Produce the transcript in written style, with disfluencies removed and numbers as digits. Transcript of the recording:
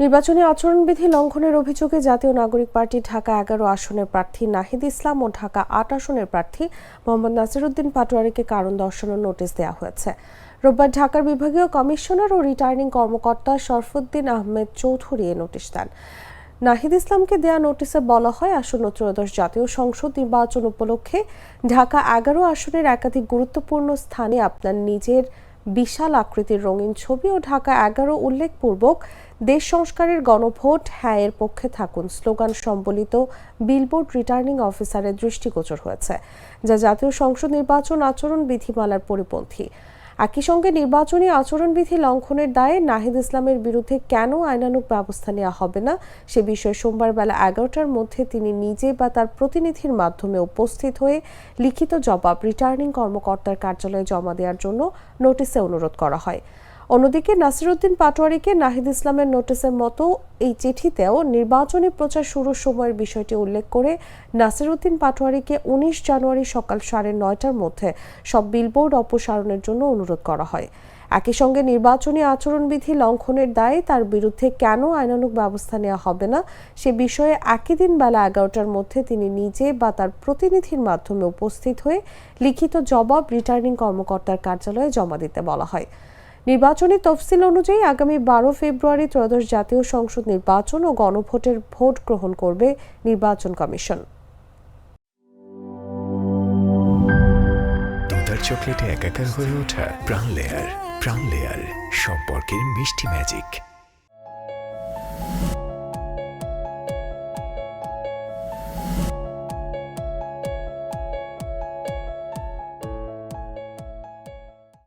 নির্বাচনী আচরণবিধি লঙ্ঘনের অভিযোগে জাতীয় নাগরিক পার্টি ঢাকা ১১ আসনের প্রার্থী নাহিদ ইসলাম ও ঢাকা ৮ আসনের প্রার্থী মোহাম্মদ নাসিরউদ্দিন পাটোয়ারীকে কারণ দর্শানোর নোটিশ দেওয়া হয়েছে। রোববার ঢাকার বিভাগীয় কমিশনার ও রিটার্নিং কর্মকর্তা শরফুদ্দিন আহমেদ চৌধুরী এ নোটিশ দেন। নাহিদ ইসলামকে দেয়া নোটিশে বলা হয়, আসন্ন ত্রয়োদশ জাতীয় সংসদ নির্বাচন উপলক্ষে ঢাকা ১১ আসনের একাধিক গুরুত্বপূর্ণ স্থানে আপনার নিজের বিশাল আকৃতির রঙিন ছবি ও ঢাকা ১১ উল্লেখপূর্বক দেশ সংস্কারের গণভোট হ্যাঁ এর পক্ষে থাকুন স্লোগান সম্বলিত বিলবোর্ড রিটার্নিং অফিসারের দৃষ্টিগোচর হয়েছে, যা জাতীয় সংসদ নির্বাচন আচরণ বিধিমালার পরিপন্থী। একই সঙ্গে নির্বাচনী আচরণবিধি লঙ্ঘনের দায়ে নাহিদ ইসলামের বিরুদ্ধে কেন আইনানুগ ব্যবস্থা নেওয়া হবে না সে বিষয়ে সোমবার বেলা ১১টার মধ্যে তিনি নিজে বা তার প্রতিনিধির মাধ্যমে উপস্থিত হয়ে লিখিত জবাব রিটার্নিং কর্মকর্তার কার্যালয়ে জমা দেওয়ার জন্য নোটিশে অনুরোধ করা হয়। অন্যদিকে নাসিরউদ্দিন পাটোয়ারীকে নাহিদ ইসলামের নোটিশের মতো এই চিঠিতেও নির্বাচনী প্রচার শুরুর সময়ের বিষয়টি উল্লেখ করে নাসিরউদ্দিন পাটোয়ারীকে ১৯ জানুয়ারি সকাল ৯:৩০টার মধ্যে সব বিলবোর্ড অপসারণের জন্য অনুরোধ করা হয়। একই সঙ্গে নির্বাচনী আচরণবিধি লঙ্ঘনের দায়ে তার বিরুদ্ধে কেন আইনানুগ ব্যবস্থা নেওয়া হবে না সে বিষয়ে একই দিন বেলা ১১টার মধ্যে তিনি নিজে বা তার প্রতিনিধির মাধ্যমে উপস্থিত হয়ে লিখিত জবাব রিটার্নিং কর্মকর্তার কার্যালয়ে জমা দিতে বলা হয়। নির্বাচনী তফসিল অনুযায়ী আগামী ১২ ফেব্রুয়ারি ত্রয়োদশ জাতীয় সংসদ নির্বাচন ও গণভোটের ভোট গ্রহণ করবে নির্বাচন কমিশন। দুধার চকলেটে একাকার হয়ে ওঠা প্রাণ লেয়ার সম্পর্কের মিষ্টি ম্যাজিক।